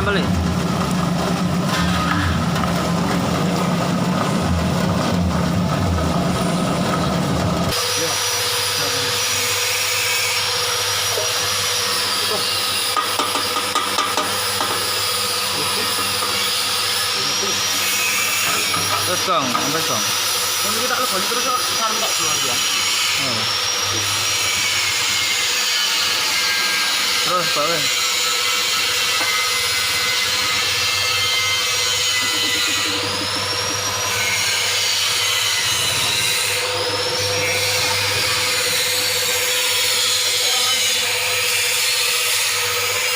sambel. Terus Kang, sampai Kang. Ini kita lebih terus sarung tak keluar ya. Terus, Pak.